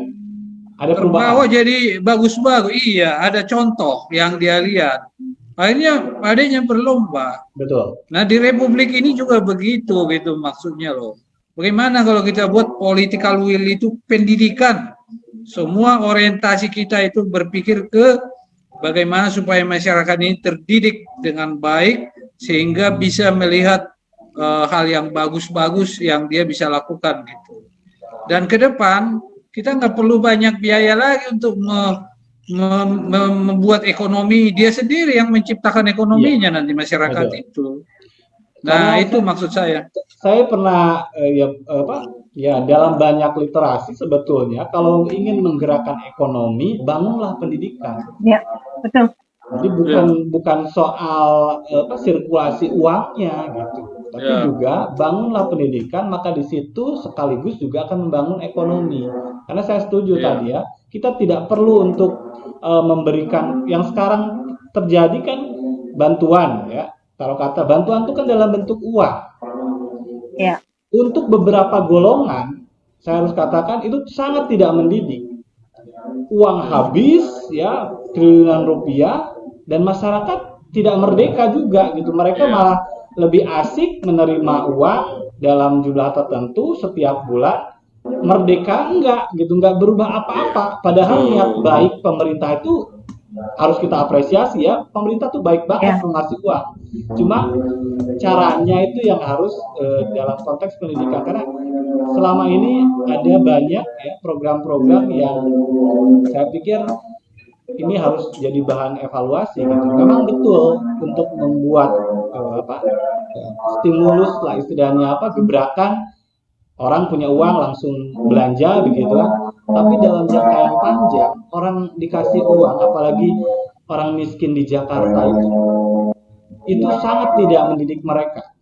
Ada Terbawa perubahan. jadi bagus-bagus. Iya, ada contoh yang dia lihat. Akhirnya adiknya berlomba. Betul. Nah di Republik ini juga begitu gitu maksudnya loh. Bagaimana kalau kita buat political will itu pendidikan. Semua orientasi kita itu berpikir ke bagaimana supaya masyarakat ini terdidik dengan baik sehingga bisa melihat hal yang bagus-bagus yang dia bisa lakukan gitu. Dan ke depan kita nggak perlu banyak biaya lagi untuk membuat ekonomi, dia sendiri yang menciptakan ekonominya nanti masyarakat itu. Nah, itu maksud saya. Saya pernah dalam banyak literasi sebetulnya kalau ingin menggerakkan ekonomi, bangunlah pendidikan. Ya, betul. Jadi bukan soal sirkulasi uangnya gitu, tapi juga bangunlah pendidikan, maka di situ sekaligus juga akan membangun ekonomi. Karena saya setuju tadi ya, kita tidak perlu untuk memberikan yang sekarang terjadi kan bantuan ya. Kalau kata bantuan itu kan dalam bentuk uang. Ya. Untuk beberapa golongan, saya harus katakan itu sangat tidak mendidik. Uang habis ya, triliunan rupiah, dan masyarakat tidak merdeka juga gitu. Mereka malah lebih asik menerima uang dalam jumlah tertentu setiap bulan. Merdeka enggak gitu, enggak berubah apa-apa. Padahal niat baik pemerintah itu harus kita apresiasi ya. Pemerintah tuh baik banget mengasih uang. Cuma caranya itu yang harus dalam konteks pendidikan, karena selama ini ada banyak ya program-program yang saya pikir ini harus jadi bahan evaluasi gitu. Memang betul untuk membuat stimulus lah istilahnya gebrakan, orang punya uang langsung belanja begitu kan. Tapi dalam jangka yang panjang orang dikasih uang, apalagi orang miskin di Jakarta itu sangat tidak mendidik mereka.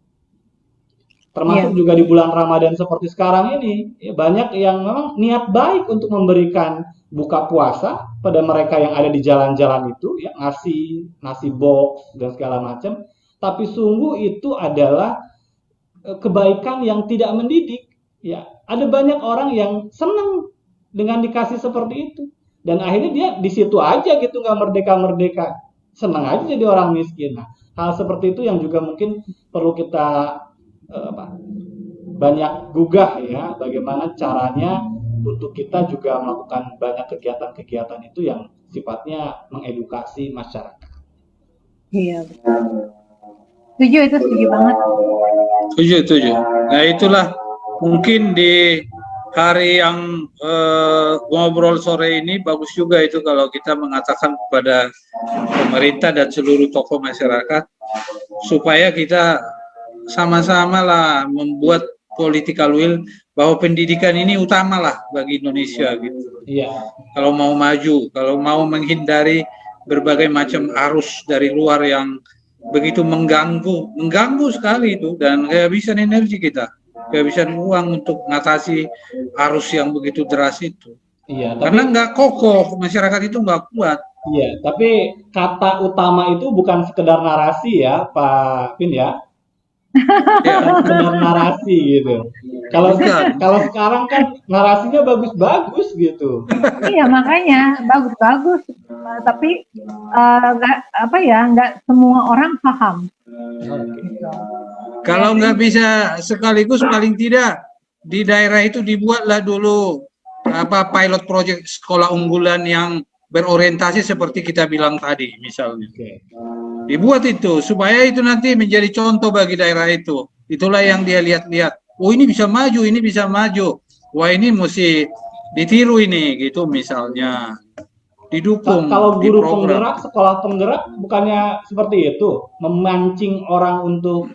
Termasuk juga di bulan Ramadan seperti sekarang ini, ya banyak yang memang niat baik untuk memberikan buka puasa pada mereka yang ada di jalan-jalan itu, ya ngasih nasi box dan segala macam. Tapi sungguh itu adalah kebaikan yang tidak mendidik. Ya, ada banyak orang yang senang dengan dikasih seperti itu, dan akhirnya dia di situ aja gitu, nggak merdeka, senang aja jadi orang miskin. Nah, hal seperti itu yang juga mungkin perlu kita banyak gugah ya, bagaimana caranya untuk kita juga melakukan banyak kegiatan-kegiatan itu yang sifatnya mengedukasi masyarakat. Iya, betul. Setuju banget. Setuju. Nah itulah mungkin di hari yang ngobrol sore ini bagus juga itu kalau kita mengatakan kepada pemerintah dan seluruh tokoh masyarakat supaya kita sama-sama lah membuat political will bahwa pendidikan ini utamalah bagi Indonesia gitu. Iya. Kalau mau maju, kalau mau menghindari berbagai macam arus dari luar yang begitu mengganggu sekali itu, dan kehabisan energi kita, kehabisan uang untuk mengatasi arus yang begitu deras itu. Iya, Karena tapi nggak kokoh, masyarakat itu nggak kuat. iya, tapi kata utama itu bukan sekedar narasi ya, Pak Pin ya. Bukan Ya, sekedar narasi gitu. Kalau bukan. kalau sekarang kan narasinya bagus-bagus gitu. Iya, makanya bagus-bagus, tapi nggak apa ya, nggak semua orang paham. Oke. Gitu. Ya Kalau kan? nggak bisa sekaligus, paling tidak di daerah itu dibuatlah dulu pilot project sekolah unggulan yang berorientasi seperti kita bilang tadi, misalnya. Oke. Dibuat itu supaya itu nanti menjadi contoh bagi daerah itu. Itulah yang dia lihat-lihat. Oh, ini bisa maju, ini bisa maju. Wah, ini mesti ditiru ini, gitu misalnya. Didukung Kalau di guru program. penggerak, sekolah penggerak bukannya seperti itu, memancing orang untuk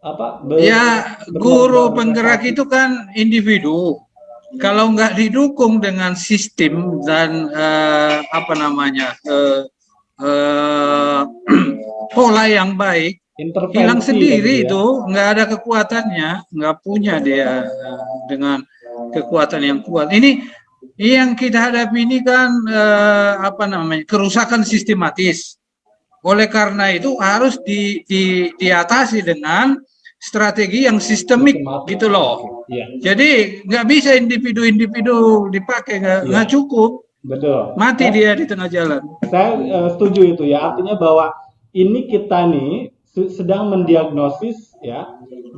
apa Ya, berlomba guru penggerak berprestasi. itu kan individu. Kalau nggak didukung dengan sistem dan apa namanya eh, pola yang baik, hilang Intervensi ya gitu sendiri ya. itu, nggak ada kekuatannya, nggak punya dia dengan kekuatan yang kuat. Ini yang kita hadapi ini kan apa namanya, kerusakan sistematis. Oleh karena itu harus diatasi dengan strategi yang sistemik Sistematis. gitu Oke. loh. Iya. Jadi nggak bisa individu-individu dipakai, nggak Iya. cukup, Betul. mati dia di tengah jalan. Saya setuju itu ya. Artinya bahwa ini kita nih sedang mendiagnosis ya,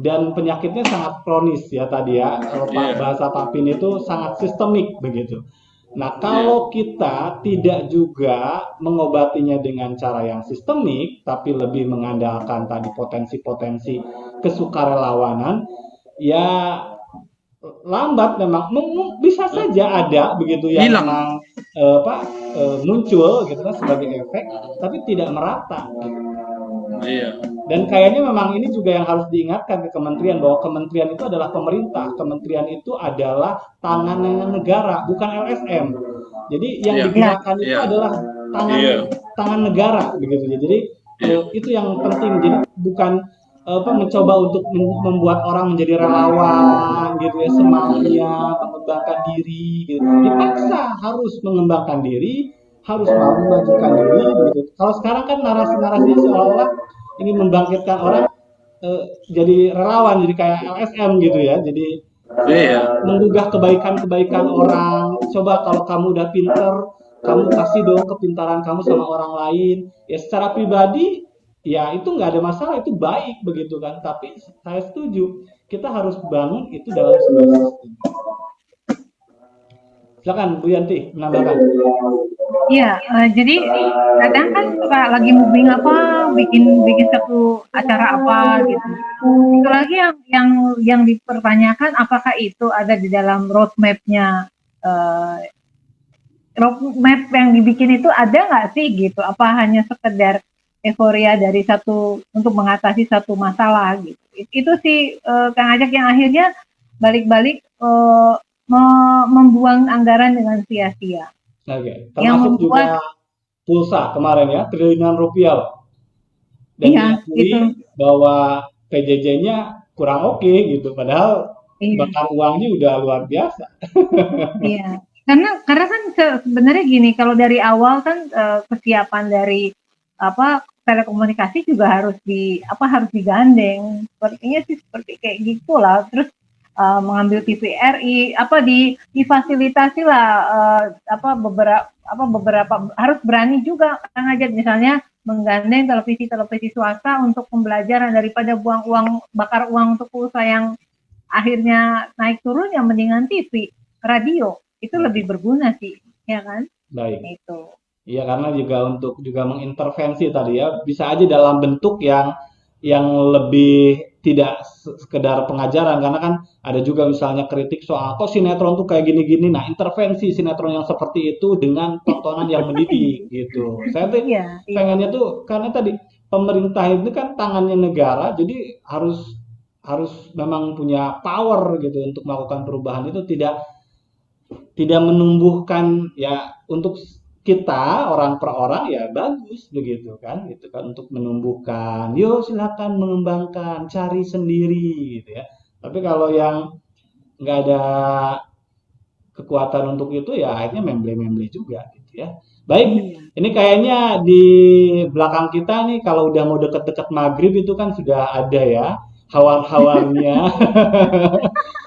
dan penyakitnya sangat kronis ya tadi ya. Kalau Pak Iya, bahasa Pak Pin itu sangat sistemik begitu. Nah, iya, kalau kita tidak juga mengobatinya dengan cara yang sistemik, tapi lebih mengandalkan tadi potensi-potensi kesukarelawanan, ya lambat memang bisa saja ada begitu yang hilang. memang apa muncul gitu kan sebagai efek tapi tidak merata gitu. Iya, Dan kayaknya memang ini juga yang harus diingatkan ke kementerian bahwa kementerian itu adalah pemerintah, kementerian itu adalah tangannya negara bukan LSM. Jadi yang iya, Ya, digerakkan itu iya, adalah tangan iya, tangan negara begitu ya. Jadi iya, itu yang penting. Jadi bukan apa mencoba untuk membuat orang menjadi relawan gitu ya semaunya mengembangkan diri gitu. Dipaksa harus mengembangkan diri, harus mau memajukan diri begitu. Kalau sekarang kan narasi-narasinya seolah-olah ingin membangkitkan orang jadi relawan, jadi kayak LSM gitu ya. Jadi iya, menggugah kebaikan-kebaikan orang. Coba kalau kamu udah pinter, kamu kasih dong kepintaran kamu sama orang lain. Ya secara pribadi, ya itu nggak ada masalah, itu baik begitu kan. Tapi saya setuju, kita harus bangun itu dalam sebuah sistem. Silakan Bu Yanti menambahkan. iya, jadi kadang kan suka lagi moving apa, bikin bikin satu acara apa gitu. Itu lagi yang dipertanyakan apakah itu ada di dalam roadmap-nya, roadmap yang dibikin itu ada nggak sih gitu? Apa hanya sekedar euforia dari satu untuk mengatasi satu masalah gitu? Itu sih Kang Ajak yang akhirnya balik-balik membuang anggaran dengan sia-sia. Oke, Yang termasuk juga membuat pulsa kemarin ya, triliunan rupiah loh. Dan iya diakui gitu, bahwa PJJ-nya kurang oke gitu, padahal iya. bakar uangnya udah luar biasa. Iya, karena kan sebenarnya gini, kalau dari awal kan kesiapan dari apa telekomunikasi juga harus digandeng. Sepertinya sih seperti kayak gitulah. Terus mengambil TVRI apa difasilitasi lah beberapa harus berani juga kan aja misalnya menggandeng televisi swasta untuk pembelajaran daripada buang uang bakar uang untuk pulsa yang akhirnya naik turun yang mendingan TV, radio itu lebih Oke, berguna sih, ya kan? baik. Itu. Iya, karena juga untuk juga mengintervensi tadi ya, bisa aja dalam bentuk yang lebih tidak sekedar pengajaran karena kan ada juga misalnya kritik soal kok sinetron tuh kayak gini-gini. Nah, intervensi sinetron yang seperti itu dengan tontonan yang mendidik gitu. Saya tuh Iya, iya, pengennya tuh karena tadi pemerintah itu kan tangannya negara, jadi harus harus memang punya power gitu untuk melakukan perubahan itu tidak tidak menumbuhkan ya untuk kita orang per orang ya bagus begitu kan untuk menumbuhkan, yuk silakan mengembangkan, cari sendiri gitu ya. Tapi kalau yang nggak ada kekuatan untuk itu ya akhirnya memble-memble juga gitu ya. Baik, Iya. ini kayaknya di belakang kita nih kalau udah mau deket-deket maghrib itu kan sudah ada ya hawar-hawarnya.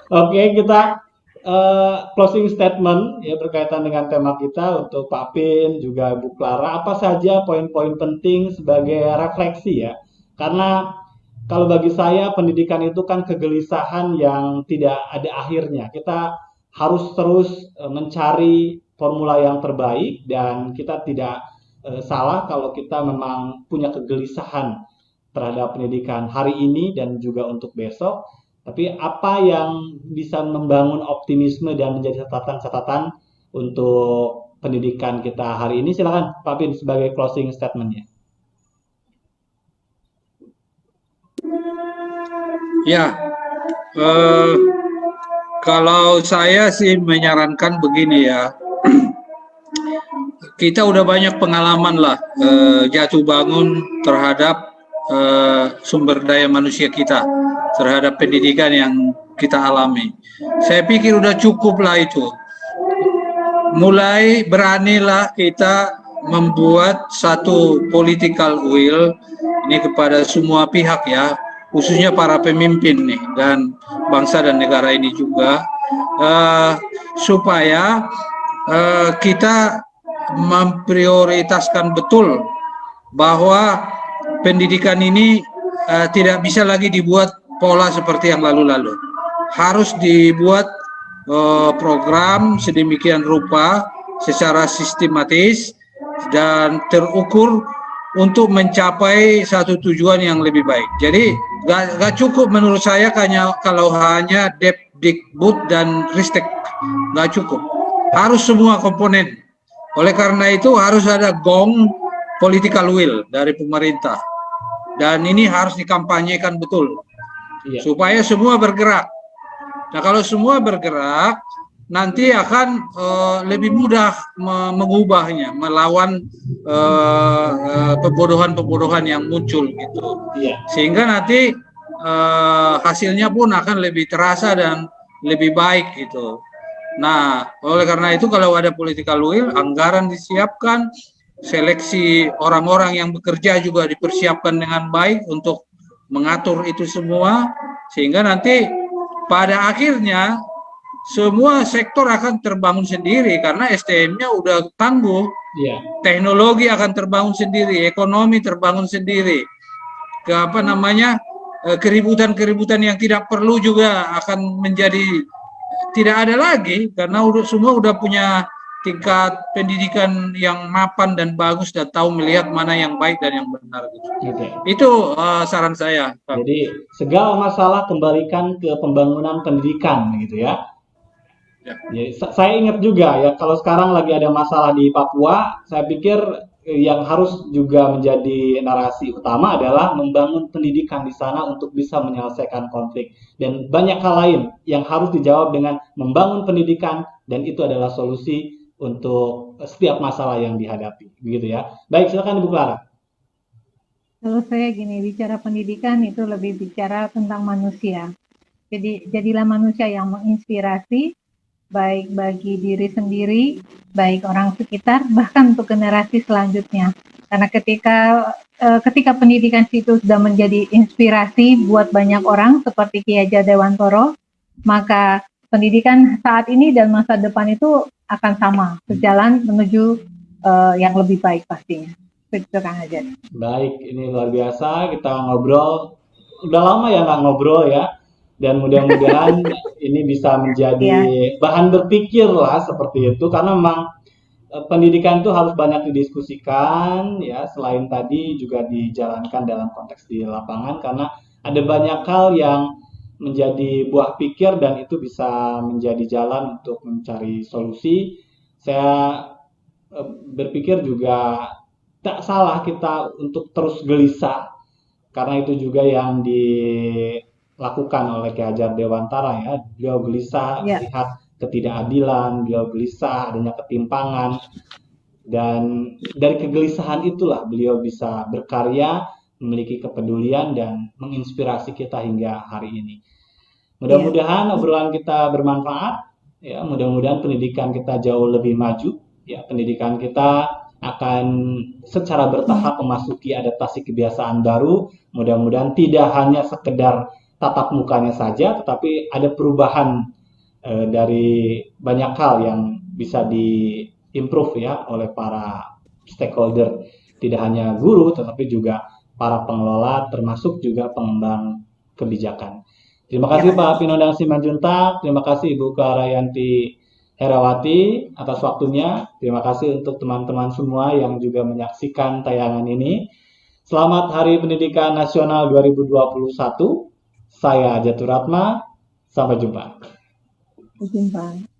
Oke, kita closing statement ya berkaitan dengan tema kita untuk Pak Pin juga Bu Clara. Apa saja poin-poin penting sebagai refleksi ya? Karena kalau bagi saya pendidikan itu kan kegelisahan yang tidak ada akhirnya. Kita harus terus mencari formula yang terbaik dan kita tidak salah kalau kita memang punya kegelisahan terhadap pendidikan hari ini dan juga untuk besok. Tapi apa yang bisa membangun optimisme dan menjadi catatan-catatan untuk pendidikan kita hari ini? Silakan Pak Pin sebagai closing statement-nya. Ya, eh, kalau saya sih menyarankan begini ya, kita udah banyak pengalaman lah jatuh bangun terhadap sumber daya manusia kita, terhadap pendidikan yang kita alami. Saya pikir udah cukup lah itu. Mulai beranilah kita membuat satu political will ini kepada semua pihak ya, khususnya para pemimpin nih dan bangsa dan negara ini juga, supaya kita memprioritaskan betul bahwa pendidikan ini tidak bisa lagi dibuat pola seperti yang lalu-lalu. Harus dibuat program sedemikian rupa secara sistematis dan terukur untuk mencapai satu tujuan yang lebih baik. Jadi gak cukup menurut saya kalau hanya Depdikbud dan Ristek, gak cukup. Harus semua komponen. Oleh karena itu harus ada gong political will dari pemerintah. Dan ini harus dikampanyekan betul. Iya. Supaya semua bergerak. Nah kalau semua bergerak, nanti akan lebih mudah mengubahnya, melawan pembodohan-pembodohan yang muncul gitu. Iya. Sehingga nanti hasilnya pun akan lebih terasa dan lebih baik gitu. Nah, oleh karena itu kalau ada political will, anggaran disiapkan, seleksi orang-orang yang bekerja juga dipersiapkan dengan baik untuk mengatur itu semua, sehingga nanti pada akhirnya semua sektor akan terbangun sendiri karena SDM-nya udah tangguh, teknologi akan terbangun sendiri, ekonomi terbangun sendiri, keributan-keributan yang tidak perlu juga akan menjadi tidak ada lagi karena semua udah punya tingkat pendidikan yang mapan dan bagus dan tahu melihat mana yang baik dan yang benar gitu. Itu saran saya. Jadi segala masalah kembalikan ke pembangunan pendidikan gitu ya. Jadi, saya ingat juga ya kalau sekarang lagi ada masalah di Papua, saya pikir yang harus juga menjadi narasi utama adalah membangun pendidikan di sana untuk bisa menyelesaikan konflik dan banyak hal lain yang harus dijawab dengan membangun pendidikan dan itu adalah solusi untuk setiap masalah yang dihadapi begitu ya. Baik, silakan Ibu Clara. Kalau saya gini, bicara pendidikan itu lebih bicara tentang manusia. Jadi jadilah manusia yang menginspirasi baik bagi diri sendiri, baik orang sekitar, bahkan untuk generasi selanjutnya. Karena ketika pendidikan itu sudah menjadi inspirasi buat banyak orang seperti Ki Hajar Dewantoro, maka pendidikan saat ini dan masa depan itu akan sama, sejalan menuju yang lebih baik pastinya. Begitu Kang Hajar. Baik, ini luar biasa kita ngobrol. Udah lama ya nggak ngobrol ya. Dan mudah-mudahan ini bisa menjadi bahan berpikir lah seperti itu karena memang pendidikan itu harus banyak didiskusikan ya selain tadi juga dijalankan dalam konteks di lapangan karena ada banyak hal yang menjadi buah pikir dan itu bisa menjadi jalan untuk mencari solusi. Saya berpikir juga tak salah kita untuk terus gelisah karena itu juga yang dilakukan oleh Ki Hajar Dewantara ya. Beliau gelisah melihat ketidakadilan, beliau gelisah adanya ketimpangan Dan dari kegelisahan itulah beliau bisa berkarya, memiliki kepedulian dan menginspirasi kita hingga hari ini. Mudah-mudahan obrolan kita bermanfaat, ya. Mudah-mudahan pendidikan kita jauh lebih maju, ya. Pendidikan kita akan secara bertahap memasuki adaptasi kebiasaan baru. Mudah-mudahan tidak hanya sekedar tatap mukanya saja, tetapi ada perubahan dari banyak hal yang bisa di-improve ya oleh para stakeholder. Tidak hanya guru, tetapi juga para pengelola, termasuk juga pengembang kebijakan. Terima kasih Pak Pinodang Simanjuntak, terima kasih Ibu Karayanti Herawati atas waktunya. Terima kasih untuk teman-teman semua yang juga menyaksikan tayangan ini. Selamat Hari Pendidikan Nasional 2021. Saya Jaturatma, sampai jumpa. Sampai jumpa.